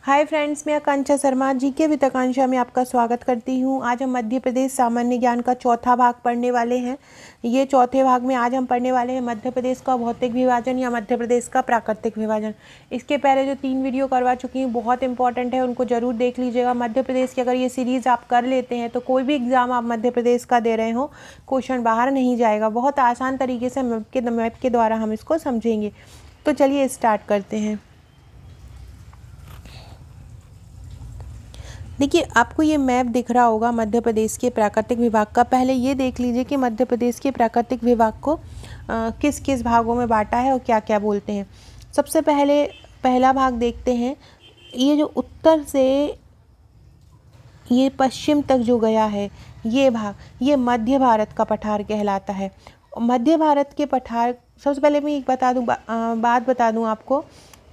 Hi friends, मैं आकांक्षा Sharma GK with आकांक्षा में आपका स्वागत करती हूँ। आज हम मध्य प्रदेश सामान्य ज्ञान का चौथा भाग पढ़ने वाले हैं। ये चौथे भाग में आज हम पढ़ने वाले हैं मध्य प्रदेश का भौतिक विभाजन या मध्य प्रदेश का प्राकृतिक विभाजन। इसके पहले जो 3 वीडियो करवा चुकी हूँ बहुत इंपॉर्टेंट है, उनको ज़रूर देख लीजिएगा। मध्य प्रदेश की अगर ये सीरीज़ आप कर लेते हैं तो कोई भी एग्ज़ाम आप मध्य प्रदेश का दे रहे हो क्वेश्चन बाहर नहीं जाएगा। बहुत आसान तरीके से मैप के द्वारा हम इसको समझेंगे। तो चलिए स्टार्ट करते हैं। देखिए, आपको ये मैप दिख रहा होगा मध्य प्रदेश के प्राकृतिक विभाग का। पहले ये देख लीजिए कि मध्य प्रदेश के प्राकृतिक विभाग को किस किस भागों में बांटा है और क्या क्या बोलते हैं। सबसे पहले पहला भाग देखते हैं। ये जो उत्तर से ये पश्चिम तक जो गया है ये भाग, ये मध्य भारत का पठार कहलाता है। मध्य भारत के पठार, सबसे पहले मैं एक बात बता दूं आपको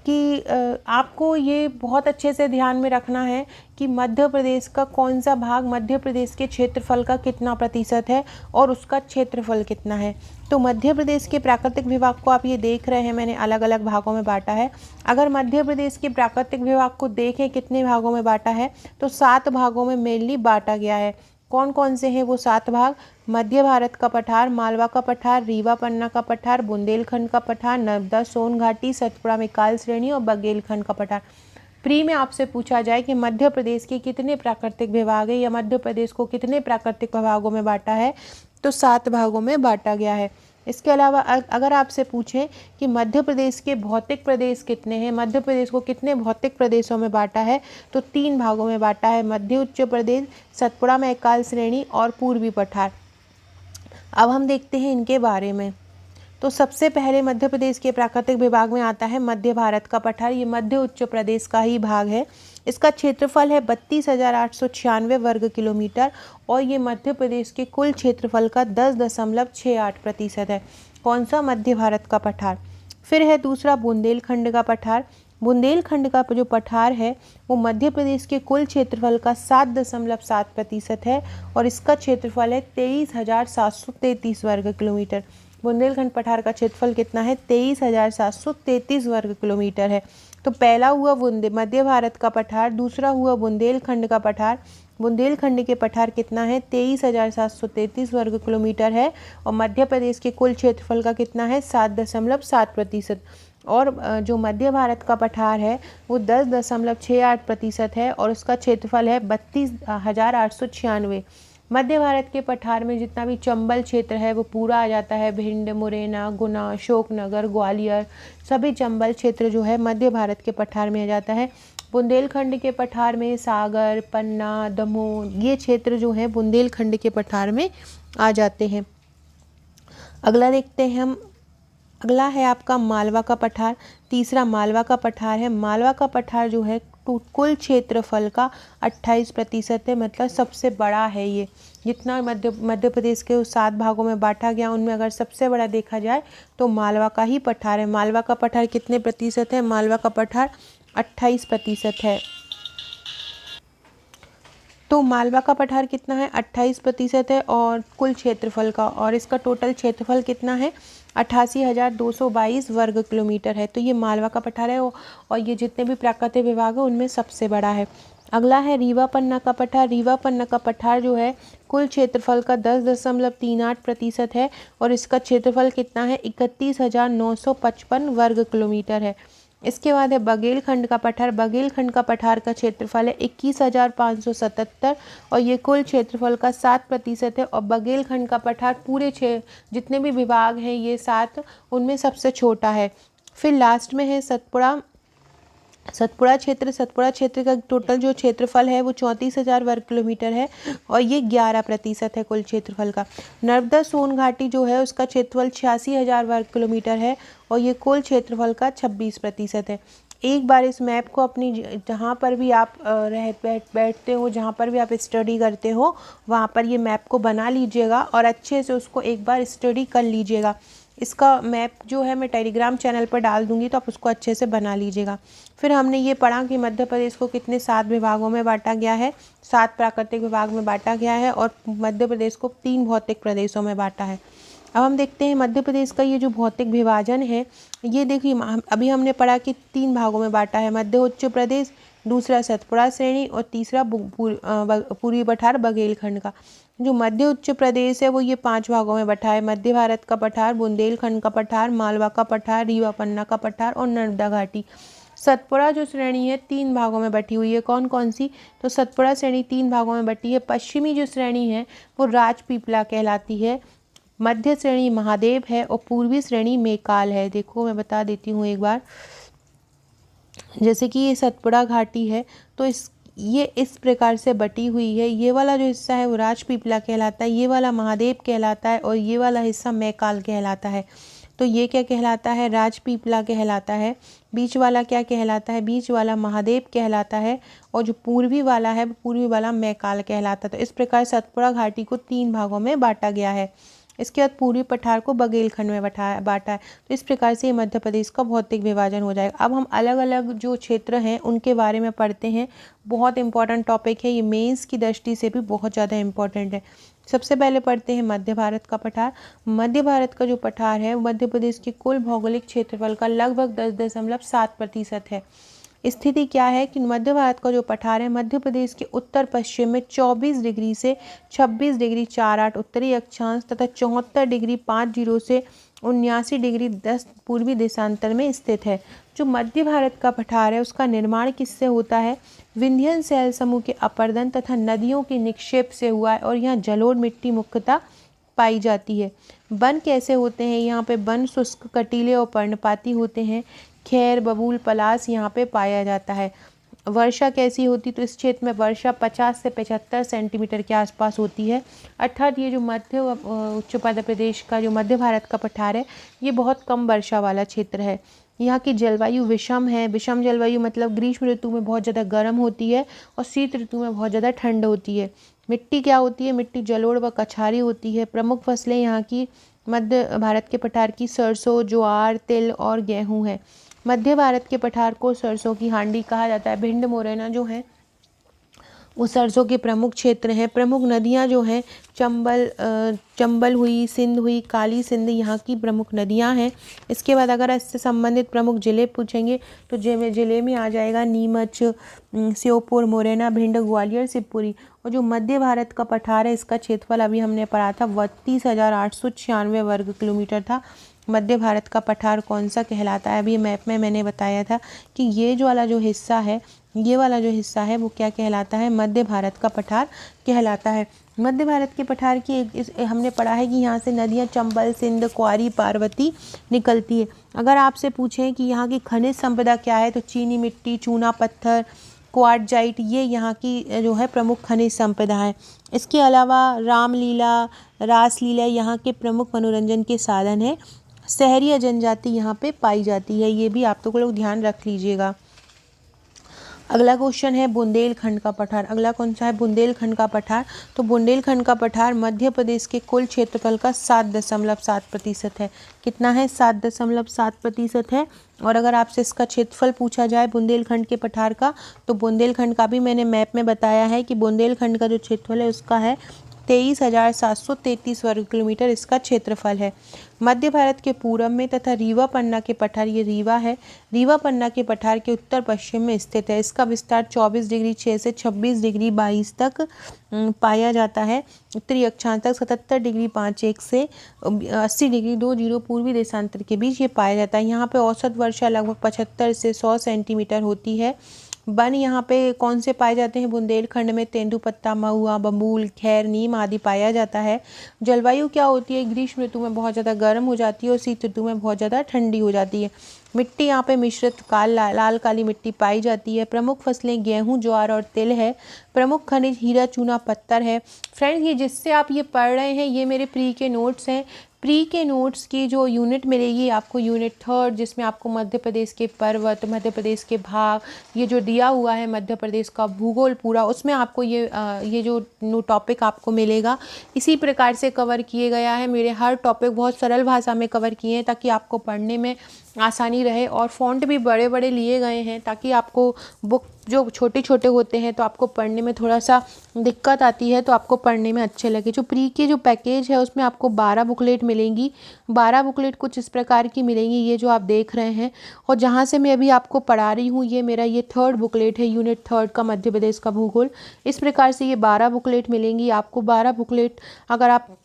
कि आपको ये बहुत अच्छे से ध्यान में रखना है कि मध्य प्रदेश का कौन सा भाग मध्य प्रदेश के क्षेत्रफल का कितना प्रतिशत है और उसका क्षेत्रफल कितना है। तो मध्य प्रदेश के प्राकृतिक विभाग को आप ये देख रहे हैं, मैंने अलग अलग भागों में बांटा है। अगर मध्य प्रदेश के प्राकृतिक विभाग को देखें कितने भागों में बांटा है तो 7 भागों में मेनली बांटा गया है। कौन कौन से हैं वो 7 भाग? मध्य भारत का पठार, मालवा का पठार, रीवा पन्ना का पठार, बुंदेलखंड का पठार, नर्मदा सोन घाटी, सतपुड़ा मैकाल श्रेणी और बघेलखंड का पठार। प्री में आपसे पूछा जाए कि मध्य प्रदेश के कितने प्राकृतिक विभाग है या मध्य प्रदेश को कितने प्राकृतिक विभागों में बांटा है तो 7 भागों में बांटा गया है। इसके अलावा अगर आपसे पूछें कि मध्य प्रदेश के भौतिक प्रदेश कितने हैं, मध्य प्रदेश को कितने भौतिक प्रदेशों में बांटा है तो 3 भागों में बांटा है, मध्य उच्च प्रदेश, सतपुड़ा मैकाल श्रेणी और पूर्वी पठार। अब हम देखते हैं इनके बारे में। तो सबसे पहले मध्य प्रदेश के प्राकृतिक विभाग में आता है मध्य भारत का पठार। ये मध्य उच्च प्रदेश का ही भाग है। इसका क्षेत्रफल है 32,896 वर्ग किलोमीटर और ये मध्य प्रदेश के कुल क्षेत्रफल का 10.68% है। कौन सा? मध्य भारत का पठार। फिर है दूसरा बुंदेलखंड का पठार। बुंदेलखंड का जो पठार है वो मध्य प्रदेश के कुल क्षेत्रफल का 7.7% है और इसका क्षेत्रफल है 23,733 वर्ग किलोमीटर। बुंदेलखंड पठार का क्षेत्रफल कितना है? 23,733 वर्ग किलोमीटर है। तो पहला हुआ मध्य भारत का पठार, दूसरा हुआ बुंदेलखंड का पठार। बुंदेलखंड के पठार कितना है? 23,733 वर्ग किलोमीटर है और मध्य प्रदेश के कुल क्षेत्रफल का कितना है? 7.7%। और जो मध्य भारत का पठार है वो 10.68% है और उसका क्षेत्रफल है 32,896। मध्य भारत के पठार में जितना भी चंबल क्षेत्र है वो पूरा आ जाता है। भिंड, मुरैना, गुना, अशोकनगर, ग्वालियर, सभी चंबल क्षेत्र जो है मध्य भारत के पठार में आ जाता है। बुंदेलखंड के पठार में सागर, पन्ना, दमोह, ये क्षेत्र जो है बुंदेलखंड के पठार में आ जाते हैं। अगला देखते हैं हम। अगला है आपका मालवा का पठार। तीसरा मालवा का पठार है। मालवा का पठार जो है कुल क्षेत्रफल का 28% है, मतलब सबसे बड़ा है ये। जितना मध्य प्रदेश के 7 भागों में बांटा गया उनमें अगर सबसे बड़ा देखा जाए तो मालवा का ही पठार है। मालवा का पठार कितने प्रतिशत है? मालवा का पठार 28% है। तो मालवा का पठार कितना है? 28% है और कुल क्षेत्रफल का, और इसका टोटल क्षेत्रफल कितना है? 88,222 वर्ग किलोमीटर है। तो ये मालवा का पठार है और ये जितने भी प्राकृतिक विभाग है उनमें सबसे बड़ा है। अगला है रीवा पन्ना का पठार। रीवा पन्ना का पठार जो है कुल क्षेत्रफल का 10.38% है और इसका क्षेत्रफल कितना है? 31,955 वर्ग किलोमीटर है। इसके बाद है बघेलखंड का पठार। बघेलखंड का पठार का क्षेत्रफल है 21,577 और ये कुल क्षेत्रफल का 7% है और बघेलखंड का पठार पूरे जितने भी विभाग हैं ये 7 उनमें सबसे छोटा है। फिर लास्ट में है सतपुड़ा क्षेत्र का टोटल जो क्षेत्रफल है वो 34,000 वर्ग किलोमीटर है और ये 11% है कुल क्षेत्रफल का। नर्मदा सोन घाटी जो है उसका क्षेत्रफल 86,000 वर्ग किलोमीटर है और ये कुल क्षेत्रफल का 26% है। एक बार इस मैप को अपनी जहाँ पर भी आप बैठते हो, जहाँ पर भी आप स्टडी करते हो वहाँ पर ये मैप को बना लीजिएगा और अच्छे से उसको एक बार स्टडी कर लीजिएगा। इसका मैप जो है मैं टेलीग्राम चैनल पर डाल दूंगी तो आप उसको अच्छे से बना लीजिएगा। फिर हमने ये पढ़ा कि मध्य प्रदेश को कितने 7 विभागों में बांटा गया है, 7 प्राकृतिक विभाग में बांटा गया है और मध्य प्रदेश को 3 भौतिक प्रदेशों में बांटा है। अब हम देखते हैं मध्य प्रदेश का ये जो भौतिक विभाजन है, ये देखिए अभी हमने पढ़ा कि 3 भागों में बांटा है, मध्य उच्च प्रदेश, दूसरा सतपुड़ा श्रेणी और तीसरा पूर्वी पठार बघेलखंड का। जो मध्य उच्च प्रदेश है वो ये 5 भागों में बटा है, मध्य भारत का पठार, बुंदेलखंड का पठार, मालवा का पठार, रीवा पन्ना का पठार और नर्मदा घाटी। सतपुड़ा जो श्रेणी है 3 भागों में बटी हुई है, कौन कौन सी? तो सतपुड़ा श्रेणी 3 भागों में बटी है। पश्चिमी जो श्रेणी है वो राजपीपला कहलाती है, मध्य श्रेणी महादेव है और पूर्वी श्रेणी मेकाल है। देखो मैं बता देती हूँ एक बार, जैसे कि ये सतपुड़ा घाटी है तो ये इस प्रकार से बटी हुई है। ये वाला जो हिस्सा है वो राजपीपला कहलाता है, ये वाला महादेव कहलाता है और ये वाला हिस्सा मेकाल कहलाता है। तो ये क्या कहलाता है? राजपीपला कहलाता है। बीच वाला क्या कहलाता है? बीच वाला महादेव कहलाता है और जो पूर्वी वाला है पूर्वी वाला मेकाल कहलाता है। तो इस प्रकार सतपुड़ा घाटी को 3 भागों में बांटा गया है। इसके बाद पूर्वी पठार को बघेलखंड में बांटा है। तो इस प्रकार से ये मध्य प्रदेश का भौतिक विभाजन हो जाएगा। अब हम अलग अलग जो क्षेत्र हैं उनके बारे में पढ़ते हैं। बहुत इंपॉर्टेंट टॉपिक है ये, मेंस की दृष्टि से भी बहुत ज़्यादा इंपॉर्टेंट है। सबसे पहले पढ़ते हैं मध्य भारत का पठार। मध्य भारत का जो पठार है मध्य प्रदेश के कुल भौगोलिक क्षेत्रफल का लगभग 10.7% है। स्थिति क्या है कि मध्य भारत का जो पठार है मध्य प्रदेश के उत्तर पश्चिम में 24 डिग्री से 26 डिग्री 48 उत्तरी अक्षांश तथा 74 डिग्री 50 से 79 डिग्री 10 पूर्वी देशांतर में स्थित है। जो मध्य भारत का पठार है उसका निर्माण किससे होता है? विंध्यन शैल समूह के अपरदन तथा नदियों के निक्षेप से हुआ है और यहाँ जलोढ़ मिट्टी मुख्यतः पाई जाती है। वन कैसे होते हैं? यहाँ पे वन शुष्क, कटीले और पर्णपाती होते हैं। खैर, बबूल, पलास यहाँ पे पाया जाता है। वर्षा कैसी होती? तो इस क्षेत्र में वर्षा 50 से 75 सेंटीमीटर के आसपास होती है। अर्थात ये जो मध्य उच्च मध्य प्रदेश का जो मध्य भारत का पठार है ये बहुत कम वर्षा वाला क्षेत्र है। यहाँ की जलवायु विषम है। विषम जलवायु मतलब ग्रीष्म ऋतु में बहुत ज़्यादा गर्म होती है और शीत ऋतु में बहुत ज़्यादा ठंड होती है। मिट्टी क्या होती है? मिट्टी जलोढ़ व कछारी होती है। प्रमुख फसलें यहाँ की मध्य भारत के पठार की सरसों, ज्वार, तिल और गेहूँ है। मध्य भारत के पठार को सरसों की हांडी कहा जाता है। भिंड, मुरैना जो है वो सरसों के प्रमुख क्षेत्र हैं। प्रमुख नदियाँ जो हैं चंबल हुई, सिंध हुई, काली सिंध यहाँ की प्रमुख नदियाँ हैं। इसके बाद अगर इससे संबंधित प्रमुख जिले पूछेंगे तो जिले में आ जाएगा नीमच, श्योपुर, मुरैना, भिंड, ग्वालियर, शिवपुरी। और जो मध्य भारत का पठार है इसका क्षेत्रफल अभी हमने पढ़ा था 32,896 वर्ग किलोमीटर था। मध्य भारत का पठार कौन सा कहलाता है? अभी मैप में मैंने बताया था कि ये जो वाला जो हिस्सा है ये वाला जो हिस्सा है वो क्या कहलाता है? मध्य भारत का पठार कहलाता है। मध्य भारत के पठार की हमने पढ़ा है कि यहाँ से नदियाँ चंबल, सिंध, क्वारी, पार्वती निकलती है। अगर आपसे पूछें कि यहाँ की खनिज संपदा क्या है तो चीनी मिट्टी, चूना पत्थर, क्वार्टजाइट ये यहाँ की जो है प्रमुख खनिज संपदा है। इसके अलावा रामलीला, रासलीला यहाँ के प्रमुख मनोरंजन के साधन है। शहरी जनजाति यहाँ पे पाई जाती है, ये भी आप तो लोग ध्यान रख लीजिएगा। अगला क्वेश्चन है बुंदेलखंड का पठार। अगला कौन सा है? बुंदेलखंड का पठार। तो बुंदेलखंड का पठार मध्य प्रदेश के कुल क्षेत्रफल का 7.7% है। कितना है? 7.7% है। और अगर आपसे इसका क्षेत्रफल पूछा जाए बुंदेलखंड के पठार का तो बुंदेलखंड का भी मैंने मैप में बताया है कि बुंदेलखंड का जो क्षेत्रफल है उसका है 23,733 वर्ग किलोमीटर इसका क्षेत्रफल है। मध्य भारत के पूरब में तथा रीवा पन्ना के पठार, ये रीवा है, रीवा पन्ना के पठार के उत्तर पश्चिम में स्थित है। इसका विस्तार 24 डिग्री 6 से 26 डिग्री 22 तक पाया जाता है। उत्तरी अक्षांश तक 77 डिग्री 51 से 80 डिग्री 20 पूर्वी देशांतर के बीच ये पाया जाता है। यहाँ पे औसत वर्षा लगभग 75 से 100 सेंटीमीटर होती है। वन यहाँ पे कौन से पाए जाते हैं? बुंदेलखंड में तेंदुपत्ता, महुआ, बबूल, खैर, नीम आदि पाया जाता है। जलवायु क्या होती है? ग्रीष्म ऋतु में बहुत ज़्यादा गर्म हो जाती है और शीत ऋतु में बहुत ज़्यादा ठंडी हो जाती है। मिट्टी यहाँ पे मिश्रित लाल काली मिट्टी पाई जाती है। प्रमुख फसलें गेहूँ, ज्वार और तिल है। प्रमुख खनिज हीरा, चूना पत्थर है। फ्रेंड्स, ये जिससे आप ये पढ़ रहे हैं ये मेरे प्री के नोट्स हैं। प्री के नोट्स की जो यूनिट मिलेगी आपको यूनिट 3 जिसमें आपको मध्य प्रदेश के पर्वत, मध्य प्रदेश के भाग, ये जो दिया हुआ है मध्य प्रदेश का भूगोल पूरा, उसमें आपको ये जो टॉपिक आपको मिलेगा इसी प्रकार से कवर किए गया है। मेरे हर टॉपिक बहुत सरल भाषा में कवर किए हैं ताकि आपको पढ़ने में आसानी रहे। और फ़ॉन्ट भी बड़े बड़े लिए गए हैं ताकि आपको बुक जो छोटे छोटे होते हैं तो आपको पढ़ने में थोड़ा सा दिक्कत आती है, तो आपको पढ़ने में अच्छे लगे। जो प्री के जो पैकेज है उसमें आपको 12 बुकलेट मिलेंगी। 12 बुकलेट कुछ इस प्रकार की मिलेंगी, ये जो आप देख रहे हैं। और जहाँ से मैं अभी आपको पढ़ा रही हूँ, ये मेरा ये 3rd बुकलेट है, यूनिट 3rd का मध्य प्रदेश का भूगोल। इस प्रकार से ये 12 बुकलेट मिलेंगी आपको। 12 बुकलेट अगर आप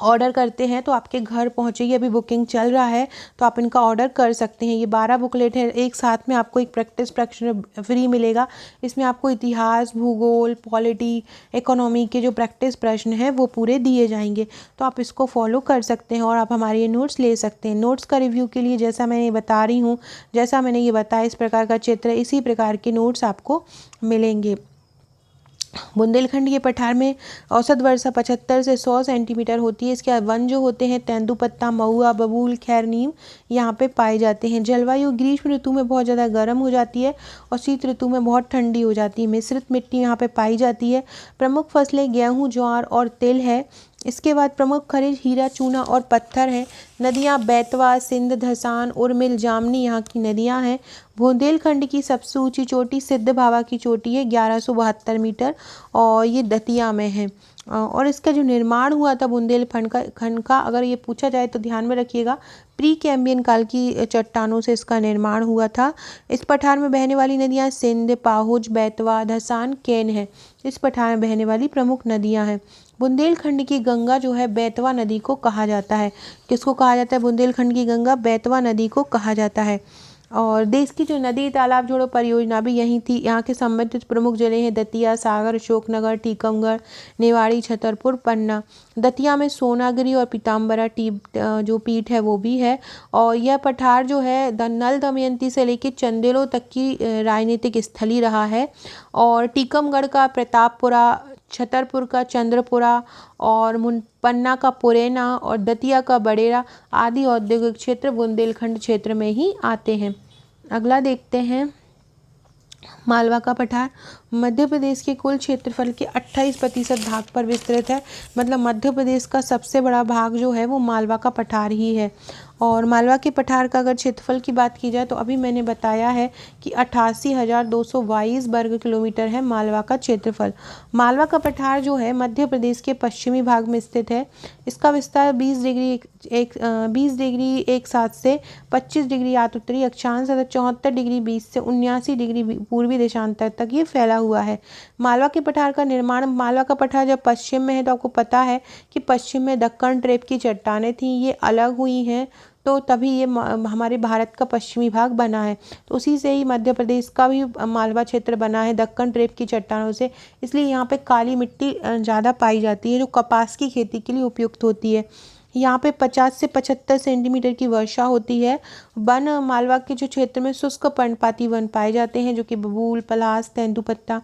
ऑर्डर करते हैं तो आपके घर पहुँचेगी। अभी बुकिंग चल रहा है तो आप इनका ऑर्डर कर सकते हैं। ये 12 बुकलेट है। एक साथ में आपको एक प्रैक्टिस प्रश्न फ्री मिलेगा। इसमें आपको इतिहास, भूगोल, पॉलिटी, इकोनॉमी के जो प्रैक्टिस प्रश्न हैं वो पूरे दिए जाएंगे। तो आप इसको फॉलो कर सकते हैं और आप हमारे ये नोट्स ले सकते हैं। नोट्स का रिव्यू के लिए जैसा मैं ये बता रही हूँ, जैसा मैंने ये बताया इस प्रकार का चित्र, इसी प्रकार के नोट्स आपको मिलेंगे। बुंदेलखंड के पठार में औसत वर्षा 75 से 100 सेंटीमीटर होती है। इसके वन जो होते हैं तेंदुपत्ता, महुआ, बबूल, खैर, नीम यहाँ पे पाए जाते हैं। जलवायु ग्रीष्म ऋतु में बहुत ज़्यादा गर्म हो जाती है और शीत ऋतु में बहुत ठंडी हो जाती है। मिश्रित मिट्टी यहाँ पे पाई जाती है। प्रमुख फसलें गेहूँ, ज्वार और तिल है। इसके बाद प्रमुख खनिज हीरा, चूना और पत्थर है। नदियाँ बेतवा, सिंध, धसान, उर्मिल, जामनी यहाँ की नदियाँ हैं। बुंदेलखंड की सबसे ऊंची चोटी सिद्ध भावा की चोटी है 1172 मीटर और ये दतिया में है। और इसका जो निर्माण हुआ था बुंदेलखंड का अगर ये पूछा जाए तो ध्यान में रखिएगा, प्री कैम्बियन काल की चट्टानों से इसका निर्माण हुआ था। इस पठार में बहने वाली नदियाँ सिंध, पाहुज, बेतवा, धसान, केन है। इस पठार में बहने वाली प्रमुख नदियाँ हैं। बुंदेलखंड की गंगा जो है बेतवा नदी को कहा जाता है। किसको कहा जाता है? बुंदेलखंड की गंगा बेतवा नदी को कहा जाता है। और देश की जो नदी तालाब जोड़ो परियोजना भी यहीं थी। यहाँ के संबंधित प्रमुख जिले हैं दतिया, सागर, अशोकनगर, टीकमगढ़, निवाड़ी, छतरपुर, पन्ना। दतिया में सोनागिरी और पीताम्बरा जो पीठ है वो भी है। और यह पठार जो है नल दमयंती से लेकर चंदेलों तक की राजनीतिक स्थली रहा है। और टीकमगढ़ का प्रतापपुरा, छतरपुर का चंद्रपुरा और पन्ना का पुरैना और दतिया का बडेरा आदि औद्योगिक क्षेत्र बुंदेलखंड क्षेत्र में ही आते हैं। अगला देखते हैं मालवा का पठार। मध्य प्रदेश के कुल क्षेत्रफल के 28% भाग पर विस्तृत है। मतलब मध्य प्रदेश का सबसे बड़ा भाग जो है वो मालवा का पठार ही है। और मालवा के पठार का अगर क्षेत्रफल की बात की जाए तो अभी मैंने बताया है कि 88,222 वर्ग किलोमीटर है मालवा का क्षेत्रफल। मालवा का पठार जो है मध्य प्रदेश के पश्चिमी भाग में स्थित है। इसका विस्तार 20 डिग्री 1 से 25 डिग्री आठ उत्तरी अक्षांश तथा 74 डिग्री 20 से 79 डिग्री पूर्वी देशांतर तक ये फैला हुआ है। मालवा के पठार का निर्माण, मालवा का पठार जब पश्चिम में है तो आपको पता है कि पश्चिम में दक्कन ट्रेप की चट्टानें थीं, ये अलग हुई हैं तो तभी ये हमारे भारत का पश्चिमी भाग बना है। तो उसी से ही मध्य प्रदेश का भी मालवा क्षेत्र बना है दक्कन ट्रेप की चट्टानों से। इसलिए यहाँ पे काली मिट्टी ज़्यादा पाई जाती है जो कपास की खेती के लिए उपयुक्त होती है। यहाँ पे 50 से 75 सेंटीमीटर की वर्षा होती है। वन मालवा के जो क्षेत्र में शुष्क पर्णपाती वन पाए जाते हैं जो कि बबूल, पलास, तेंदुपत्ता।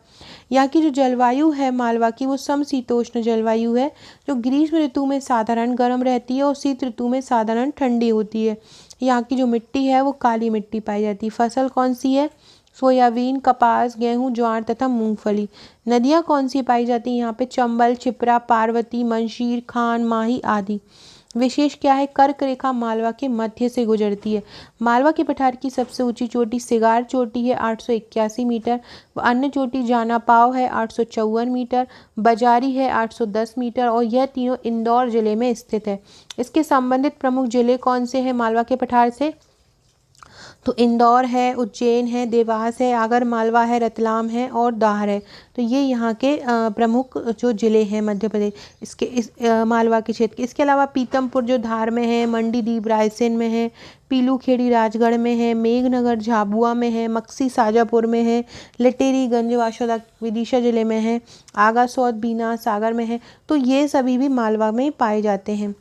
यहाँ की जो जलवायु है मालवा की वो समशीतोष्ण जलवायु है जो ग्रीष्म ऋतु में साधारण गर्म रहती है और शीत ऋतु में साधारण ठंडी होती है। यहाँ की जो मिट्टी है वो काली मिट्टी पाई जाती है। फसल कौन सी है? सोयाबीन, कपास, गेहूं, ज्वार तथा मूंगफली। नदियाँ कौन सी पाई जाती हैं यहाँ पे? चंबल, छिप्रा, पार्वती, मंशीर, खान, माही आदि। विशेष क्या है? कर्क रेखा मालवा के मध्य से गुजरती है। मालवा के पठार की सबसे ऊंची चोटी सिगार चोटी है 881 मीटर। अन्य चोटी जाना पाव है 854 मीटर, बजारी है 810 मीटर और यह तीनों इंदौर जिले में स्थित है। इसके संबंधित प्रमुख जिले कौन से हैं मालवा के पठार से? तो इंदौर है, उज्जैन है, देवास है, आगर मालवा है, रतलाम है और दाहर है। तो ये यहाँ के प्रमुख जो ज़िले हैं मध्य प्रदेश इस मालवा के क्षेत्र के। इसके अलावा पीतमपुर जो धार में है, मंडीदीप रायसेन में है, पीलूखेड़ी राजगढ़ में है, मेघनगर झाबुआ में है, मक्सी शाजापुर में है, लटेरी गंज वाशोदा विदिशा जिले में है, आगासौद बीना सागर में है। तो ये सभी भी मालवा में पाए जाते हैं।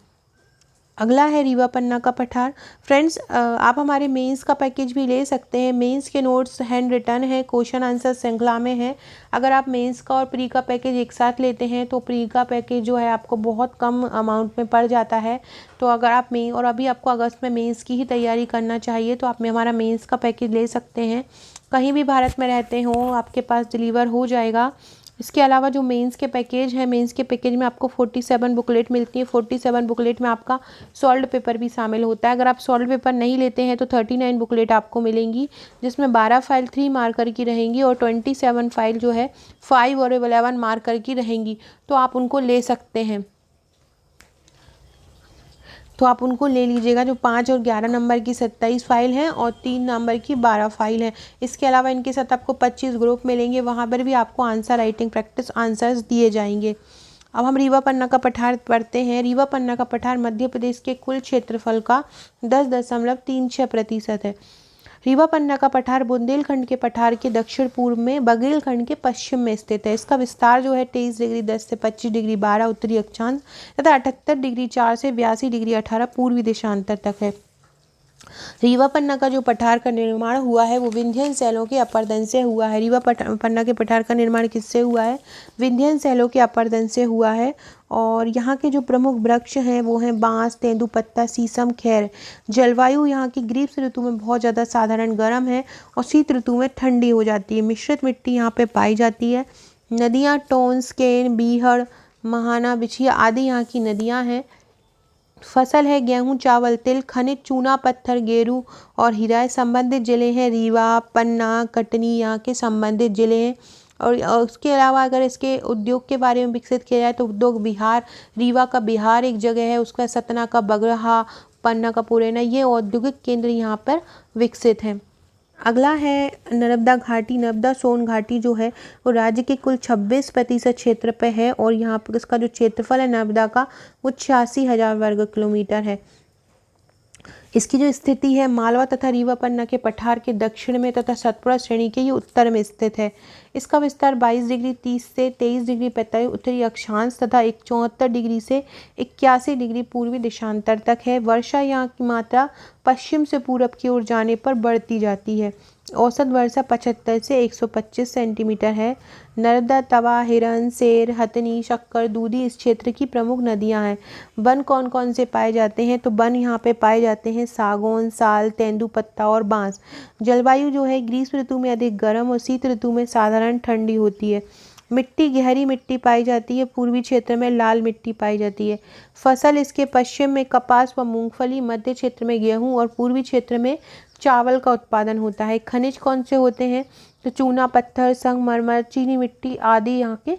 अगला है रीवा पन्ना का पठार। फ्रेंड्स आप हमारे मेंस का पैकेज भी ले सकते हैं। मेंस के नोट्स हैंड रिटन है, क्वेश्चन आंसर श्रृंखला में है। अगर आप मेंस का और प्री का पैकेज एक साथ लेते हैं तो प्री का पैकेज जो है आपको बहुत कम अमाउंट में पड़ जाता है। तो अगर आप और अभी आपको अगस्त में मेंस की ही तैयारी करना चाहिए तो आप हमारा मेंस का पैकेज ले सकते हैं। कहीं भी भारत में रहते हो आपके पास डिलीवर हो जाएगा। इसके अलावा जो मेंस के पैकेज है, मेंस के पैकेज में आपको 47 बुकलेट मिलती है। 47 बुकलेट में आपका सॉल्व पेपर भी शामिल होता है। अगर आप सॉल्व पेपर नहीं लेते हैं तो 39 बुकलेट आपको मिलेंगी, जिसमें 12 फाइल 3 मार्कर की रहेंगी और 27 फाइल जो है 5 और 11 मार्कर की रहेंगी, तो आप उनको ले सकते हैं। तो आप उनको ले लीजिएगा। जो 5 और 11 नंबर की 27 फाइल हैं और 3 नंबर की 12 फाइल हैं। इसके अलावा इनके साथ आपको 25 ग्रुप मिलेंगे, वहाँ पर भी आपको आंसर राइटिंग प्रैक्टिस आंसर्स दिए जाएंगे। अब हम रीवा पन्ना का पठार पढ़ते हैं। रीवा पन्ना का पठार मध्य प्रदेश के कुल क्षेत्रफल का 10.36% है। रीवा पन्ना का पठार बुंदेलखंड के पठार के दक्षिण पूर्व में, बघेलखंड के पश्चिम में स्थित है। इसका विस्तार जो है 23 डिग्री 10 से 25 डिग्री 12 उत्तरी अक्षांश तथा 78 डिग्री 4 से 82 डिग्री 18 पूर्वी देशांतर तक है। रीवा पन्ना का जो पठार का निर्माण हुआ है वो विंध्यन शैलों के अपरदन से हुआ है। रीवा पन्ना के पठार का निर्माण किससे हुआ है? विंध्यन शैलों के अपरदन से हुआ है। और यहाँ के जो प्रमुख वृक्ष हैं वो हैं बांस, तेंदुपत्ता, शीशम, खैर। जलवायु यहाँ की ग्रीष्म ऋतु में बहुत ज़्यादा साधारण गर्म है और शीत ऋतु में ठंडी हो जाती है। मिश्रित मिट्टी यहाँ पे पाई जाती है। नदियाँ टोंस, केन, बीहड़, महाना, बिछिया आदि यहाँ की नदियाँ हैं। फसल है गेहूं, चावल, तिल, खनिज, चूना पत्थर, गेरू और हीरा। संबंधित जिले हैं रीवा, पन्ना, कटनी यहाँ के संबंधित जिले हैं। और उसके अलावा अगर इसके उद्योग के बारे में विकसित किया जाए तो उद्योग बिहार, रीवा का बिहार एक जगह है, उसका सतना का बगरहा, पन्ना का पुरैना, ये औद्योगिक केंद्र यहाँ पर विकसित हैं। अगला है नर्मदा घाटी। नर्मदा सोन घाटी जो है वो राज्य के कुल 26% क्षेत्र पे है और यहाँ पर इसका जो क्षेत्रफल है नर्मदा का वो 86,000 वर्ग किलोमीटर है। इसकी जो स्थिति है मालवा तथा रीवा पन्ना के पठार के दक्षिण में तथा सतपुड़ा श्रेणी के ये उत्तर में स्थित है। इसका विस्तार 22 डिग्री 30 से 23 डिग्री 45 उत्तरी अक्षांश तथा 74 डिग्री से 81 डिग्री पूर्वी देशांतर तक है। वर्षा यहाँ की मात्रा पश्चिम से पूरब की ओर जाने पर बढ़ती जाती है। औसत वर्षा 75 से 125 सेंटीमीटर है। नर्मदा, तवा, हिरन, सेर, हथनी, शक्कर, दूधी इस क्षेत्र की प्रमुख नदियां हैं। वन कौन कौन से पाए जाते हैं? तो वन यहाँ पे पाए जाते हैं सागौन, साल, तेंदुपत्ता और बांस। जलवायु जो है ग्रीष्म ऋतु में अधिक गर्म और शीत ऋतु में साधारण ठंडी होती है। मिट्टी गहरी मिट्टी पाई जाती है। पूर्वी क्षेत्र में लाल मिट्टी पाई जाती है। फसल इसके पश्चिम में कपास व मूंगफली, मध्य क्षेत्र में गेहूं और पूर्वी क्षेत्र में चावल का उत्पादन होता है। खनिज कौन से होते हैं? तो चूना पत्थर, संगमरमर, चीनी मिट्टी आदि यहाँ के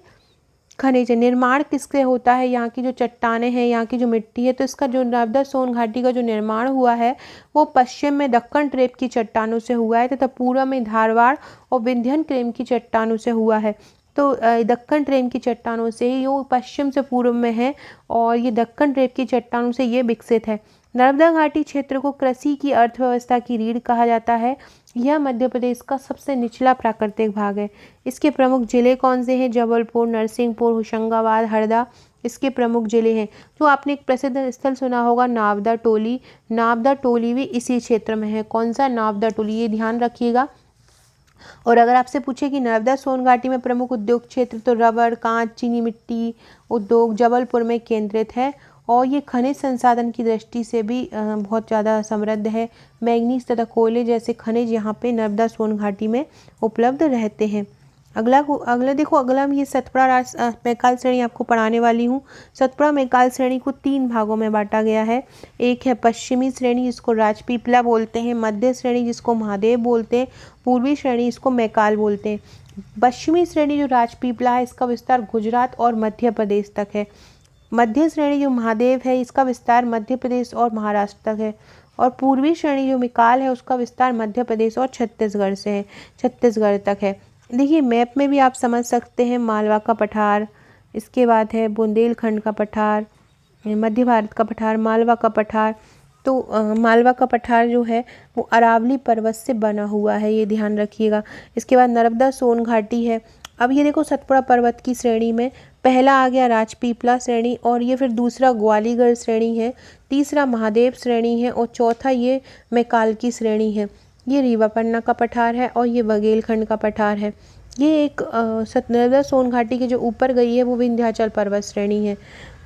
खनिज है। निर्माण किससे होता है? यहाँ की जो चट्टानें हैं, यहाँ की जो मिट्टी है, तो इसका जो नर्मदा सोन घाटी का जो निर्माण हुआ है वो पश्चिम में दक्कन ट्रेप की चट्टानों से हुआ है तथा पूर्व में धारवाड़ और विंध्यन क्रेम की चट्टानों से हुआ है। तो दक्कन ट्रेप की चट्टानों से ही ये पश्चिम से पूर्व में है और ये दक्कन ट्रेप की चट्टानों से ये विकसित है। नर्मदा घाटी क्षेत्र को कृषि की अर्थव्यवस्था की रीढ़ कहा जाता है। यह मध्य प्रदेश का सबसे निचला प्राकृतिक भाग है। इसके प्रमुख जिले कौन से हैं? जबलपुर, नरसिंहपुर, होशंगाबाद, हरदा इसके प्रमुख जिले हैं। जो आपने एक प्रसिद्ध स्थल सुना होगा नावदा टोली, नावदा टोली भी इसी क्षेत्र में है। कौन सा? नावदा टोली, ये ध्यान रखिएगा। और अगर आपसे पूछे कि नर्मदा सोन घाटी में प्रमुख उद्योग क्षेत्र, तो रबड़, कांच, चीनी मिट्टी उद्योग जबलपुर में केंद्रित है और ये खनिज संसाधन की दृष्टि से भी बहुत ज़्यादा समृद्ध है। मैंगनीज तथा कोयले जैसे खनिज यहाँ पे नर्मदा सोन घाटी में उपलब्ध रहते हैं। अगला हम ये सतपुड़ा मैकाल श्रेणी आपको पढ़ाने वाली हूँ। सतपुड़ा मैकाल श्रेणी को 3 भागों में बांटा गया है। एक है पश्चिमी श्रेणी जिसको राजपीपला बोलते हैं, मध्य श्रेणी जिसको महादेव बोलते हैं, पूर्वी श्रेणी इसको मैकाल बोलते हैं। पश्चिमी श्रेणी जो राजपीपला है इसका विस्तार गुजरात और मध्य प्रदेश तक है। मध्य श्रेणी जो महादेव है इसका विस्तार मध्य प्रदेश और महाराष्ट्र तक है और पूर्वी श्रेणी जो मैकाल है उसका विस्तार मध्य प्रदेश और छत्तीसगढ़ से है, छत्तीसगढ़ तक है। देखिए मैप में भी आप समझ सकते हैं मालवा का पठार, इसके बाद है बुंदेलखंड का पठार, मध्य भारत का पठार, मालवा का पठार। तो मालवा का पठार जो है वो अरावली पर्वत से बना हुआ है, ये ध्यान रखिएगा। इसके बाद नर्मदा सोन घाटी है। अब ये देखो सतपुड़ा पर्वत की श्रेणी में पहला आ गया राजपीपला श्रेणी और ये फिर दूसरा ग्वालीगढ़ श्रेणी है, तीसरा महादेव श्रेणी है और चौथा ये मैकाल की श्रेणी है। ये रीवा पन्ना का पठार है और ये बघेलखंड का पठार है। ये एक नर्मदा सोन घाटी के जो ऊपर गई है वो विंध्याचल पर्वत श्रेणी है।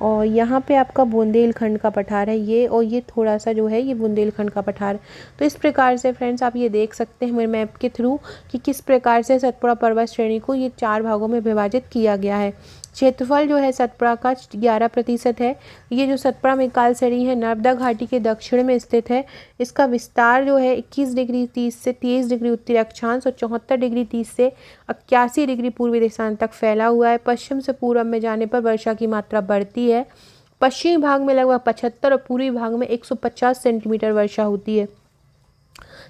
और यहाँ पे आपका बुंदेलखंड का पठार है ये, और ये थोड़ा सा जो है ये बुंदेलखंड का पठार है। तो इस प्रकार से फ्रेंड्स आप ये देख सकते हैं मेरे मैप के थ्रू कि किस प्रकार से सतपुड़ा पर्वत श्रेणी को ये 4 भागों में विभाजित किया गया है। क्षेत्रफल जो है सतपुड़ा का 11% है। ये जो सतपुड़ा मैकाल श्रेणी है नर्मदा घाटी के दक्षिण में स्थित है। इसका विस्तार जो है 21 डिग्री 30 से 23 डिग्री उत्तरी अक्षांश और 74 डिग्री 30 से 81 डिग्री पूर्वी देशांत तक फैला हुआ है। पश्चिम से पूर्व में जाने पर वर्षा की मात्रा बढ़ती है। पश्चिमी भाग में लगभग 75 और पूर्वी भाग में 150 सेंटीमीटर वर्षा होती है।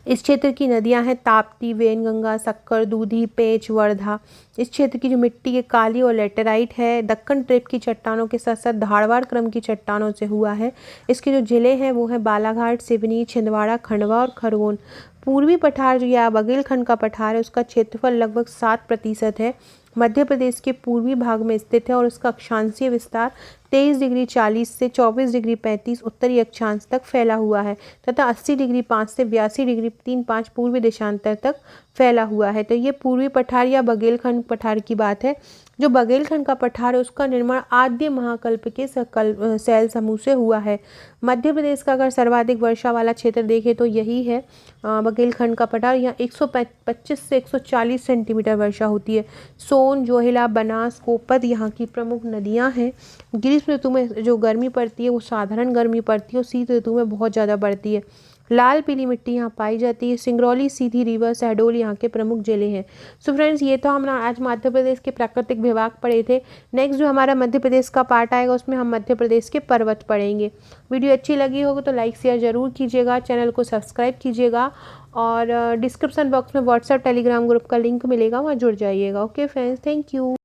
इस क्षेत्र की नदियां हैं ताप्ती, वेनगंगा, शक्कर, दूधी, पेंच, वर्धा। इस क्षेत्र की जो मिट्टी है काली और लेटेराइट है। दक्कन ट्रेप की चट्टानों के साथ साथ धारवाड़ क्रम की चट्टानों से हुआ है। इसके जो जिले हैं वो हैं बालाघाट, सिवनी, छिंदवाड़ा, खंडवा और खरगोन। पूर्वी पठार जो या बघेलखंड का पठार है उसका क्षेत्रफल लगभग 7% है। मध्य प्रदेश के पूर्वी भाग में स्थित है और उसका अक्षांशीय विस्तार 23 डिग्री 40 से 24 डिग्री 35 उत्तरी अक्षांश तक फैला हुआ है तथा 80 डिग्री 5 से 82 डिग्री 35 पूर्वी देशांतर तक फैला हुआ है। तो ये पूर्वी पठार या बघेलखंड पठार की बात है। जो बघेलखंड का पठार है उसका निर्माण आद्य महाकल्प के शैल समूह से हुआ है। मध्य प्रदेश का अगर सर्वाधिक वर्षा वाला क्षेत्र देखें तो यही है बघेलखंड का पठार। यहाँ 125 से 140 सेंटीमीटर वर्षा होती है। सोन, जोहिला, बनास, कोपद यहाँ की प्रमुख नदियाँ हैं। ग्रीष्म ऋतु में जो गर्मी पड़ती है वो साधारण गर्मी पड़ती है और शीत ऋतु में बहुत ज़्यादा बढ़ती है। लाल पीली मिट्टी यहाँ पाई जाती है। सिंगरौली, सीधी, रीवा, शहडोल यहाँ के प्रमुख जिले हैं। सो फ्रेंड्स ये तो हम आज मध्य प्रदेश के प्राकृतिक विभाग पढ़े थे। नेक्स्ट जो हमारा मध्य प्रदेश का पार्ट आएगा उसमें हम मध्य प्रदेश के पर्वत पढ़ेंगे। वीडियो अच्छी लगी होगी तो लाइक शेयर ज़रूर कीजिएगा, चैनल को सब्सक्राइब कीजिएगा और डिस्क्रिप्शन बॉक्स में व्हाट्सएप टेलीग्राम ग्रुप का लिंक मिलेगा, वहाँ जुड़ जाइएगा। Okay friends, thank you.